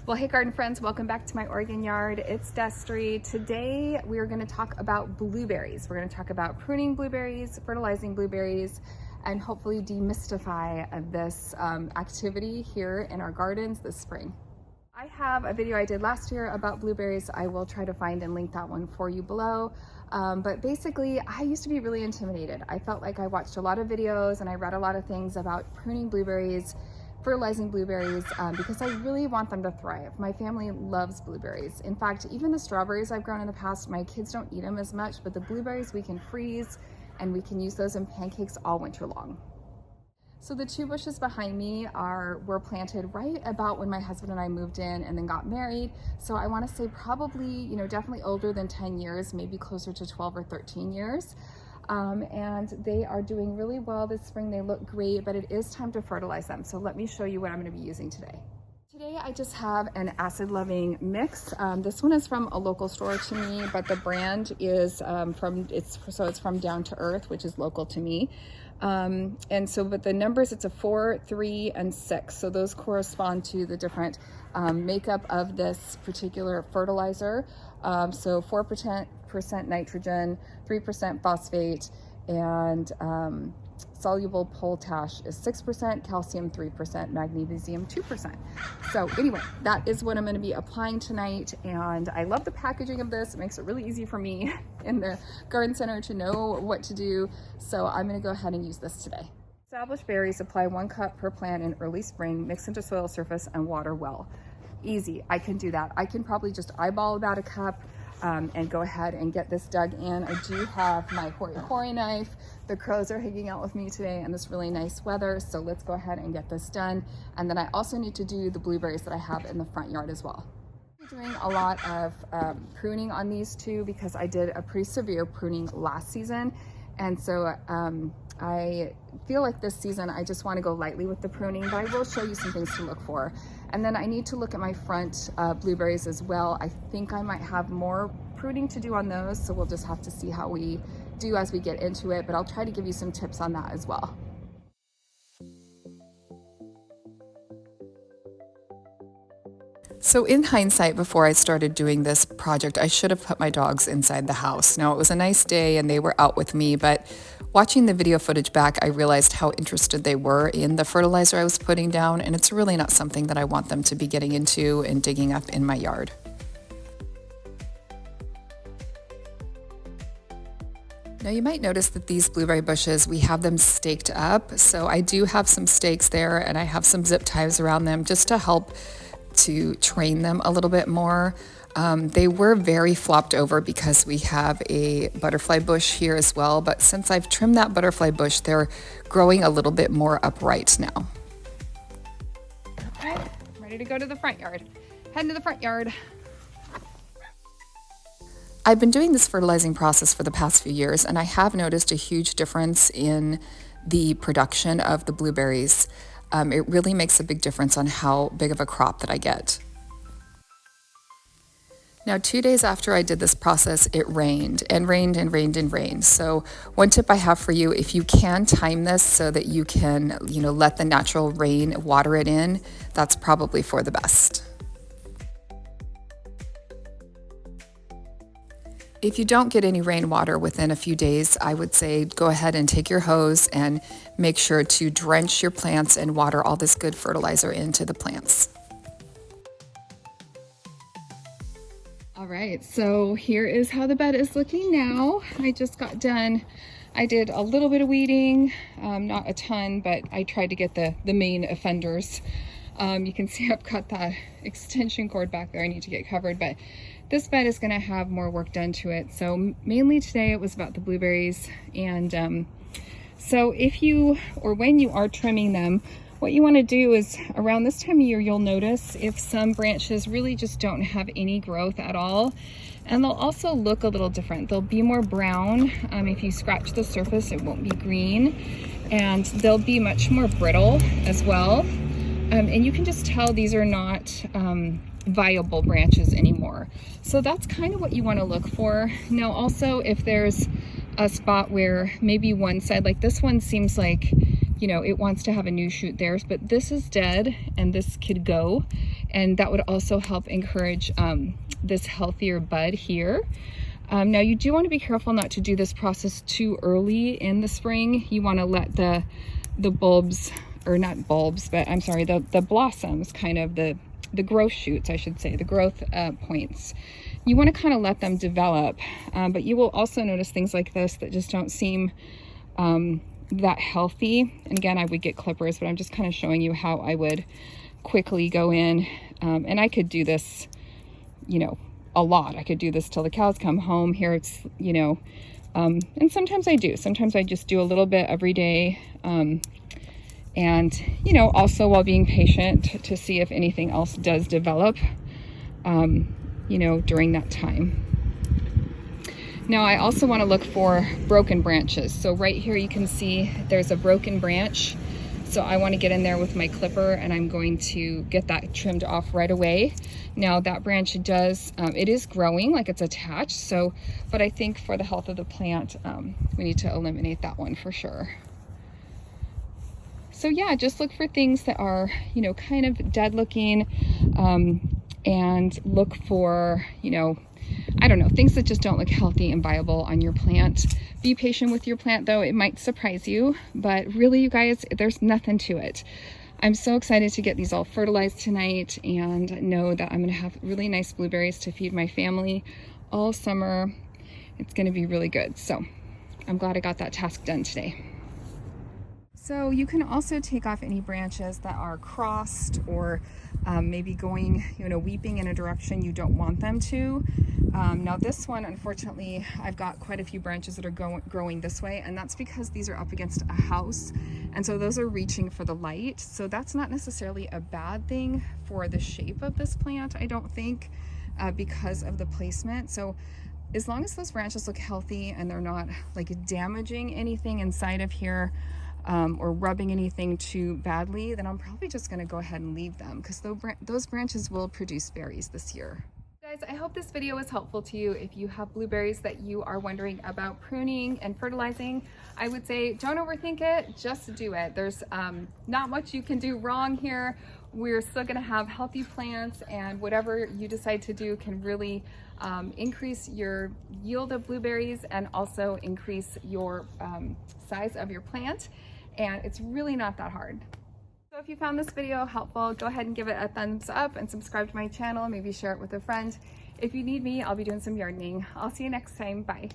Well, hey garden friends, welcome back to my Oregon yard. It's Destry. Today we are going to talk about blueberries. We're going to talk about pruning blueberries, fertilizing blueberries, and hopefully demystify this activity here in our gardens this spring. I have a video I did last year about blueberries. I will try to find and link that one for you below. But basically, I used to be really intimidated. I felt like I watched a lot of videos and I read a lot of things about pruning blueberries, fertilizing blueberries, because I really want them to thrive. My family loves blueberries. In fact, even the strawberries I've grown in the past, my kids don't eat them as much, but the blueberries we can freeze and we can use those in pancakes all winter long. So the two bushes behind me were planted right about when my husband and I moved in and then got married. So I want to say probably, definitely older than 10 years, maybe closer to 12 or 13 years. And they are doing really well this spring. They look great, but it is time to fertilize them. So let me show you what I'm going to be using today. Today I just have an acid-loving mix. This one is from a local store to me, but the brand is it's from Down to Earth, which is local to me. But the numbers, it's a 4, 3, and 6. So those correspond to the different makeup of this particular fertilizer. So 4% nitrogen, 3% phosphate, and soluble potash is 6%, calcium 3%, magnesium 2%. So anyway, that is what I'm going to be applying tonight, and I love the packaging of this. It makes it really easy for me in the garden center to know what to do, so I'm going to go ahead and use this today. Established berries, apply 1 cup per plant in early spring, mix into soil surface and water well. Easy, I can do that. I can probably just eyeball about a cup and go ahead and get this dug in. I do have my hori knife. The crows are hanging out with me today in this really nice weather, so let's go ahead and get this done. And then I also need to do the blueberries that I have in the front yard as well. I'm doing a lot of pruning on these two because I did a pretty severe pruning last season, and so I feel like this season I just want to go lightly with the pruning, but I will show you some things to look for. And then I need to look at my front blueberries as well. I think I might have more pruning to do on those, so we'll just have to see how we do as we get into it, but I'll try to give you some tips on that as well. So in hindsight, before I started doing this project, I should have put my dogs inside the house. Now, it was a nice day and they were out with me, but watching the video footage back, I realized how interested they were in the fertilizer I was putting down, and it's really not something that I want them to be getting into and digging up in my yard. Now you might notice that these blueberry bushes, we have them staked up. So I do have some stakes there and I have some zip ties around them just to help to train them a little bit more. They were very flopped over because we have a butterfly bush here as well, but since I've trimmed that butterfly bush, they're growing a little bit more upright now. Okay, I'm ready to go to the front yard. Heading to the front yard. I've been doing this fertilizing process for the past few years, and I have noticed a huge difference in the production of the blueberries. It really makes a big difference on how big of a crop that I get. Now, 2 days after I did this process, it rained and rained and rained and rained. So one tip I have for you, if you can time this so that you can, let the natural rain water it in, that's probably for the best. If you don't get any rainwater within a few days, I would say go ahead and take your hose and make sure to drench your plants and water all this good fertilizer into the plants. All right, so here is how the bed is looking now. I just got done. I did a little bit of weeding, not a ton, but I tried to get the main offenders. You can see I've got that extension cord back there I need to get covered, but this bed is going to have more work done to it. So mainly today it was about the blueberries. And so when you are trimming them, what you want to do is around this time of year, you'll notice if some branches really just don't have any growth at all. And they'll also look a little different. They'll be more brown. If you scratch the surface, it won't be green. And they'll be much more brittle as well. And you can just tell these are not viable branches anymore. So that's kind of what you want to look for. Now also, if there's a spot where maybe one side, like this one seems like, it wants to have a new shoot there, but this is dead and this could go. and that would also help encourage this healthier bud here. Now you do want to be careful not to do this process too early in the spring. You want to let the bulbs, or not bulbs, but I'm sorry, the blossoms, kind of the growth shoots, I should say, the growth points. You want to kind of let them develop, but you will also notice things like this that just don't seem that healthy. And again, I would get clippers, but I'm just kind of showing you how I would quickly go in, and I could do this, you know, a lot. I could do this till the cows come home. Here it's, you know, and sometimes I do. Sometimes I just do a little bit every day, and, you know, also while being patient to see if anything else does develop, you know, during that time. Now I also want to look for broken branches. So right here you can see there's a broken branch. So I want to get in there with my clipper, and I'm going to get that trimmed off right away. Now that branch does, it is growing, like it's attached. So, but I think for the health of the plant, we need to eliminate that one for sure. So yeah, just look for things that are, you know, kind of dead looking, and look for, you know, I don't know, things that just don't look healthy and viable on your plant. Be patient with your plant though, it might surprise you, but really you guys, there's nothing to it. I'm so excited to get these all fertilized tonight and know that I'm gonna have really nice blueberries to feed my family all summer. It's gonna be really good. So I'm glad I got that task done today. So you can also take off any branches that are crossed or maybe going, you know, weeping in a direction you don't want them to. Now this one, unfortunately, I've got quite a few branches that are growing this way, and that's because these are up against a house, and so those are reaching for the light. So that's not necessarily a bad thing for the shape of this plant, I don't think, because of the placement. So as long as those branches look healthy and they're not like damaging anything inside of here, or rubbing anything too badly, then I'm probably just going to go ahead and leave them, because those branches will produce berries this year. Guys, I hope this video was helpful to you. If you have blueberries that you are wondering about pruning and fertilizing, I would say don't overthink it, just do it. There's not much you can do wrong here. We're still going to have healthy plants, and whatever you decide to do can really increase your yield of blueberries and also increase your size of your plant, and it's really not that hard. So if you found this video helpful, go ahead and give it a thumbs up and subscribe to my channel, maybe share it with a friend. If you need me, I'll be doing some gardening. I'll see you next time. Bye.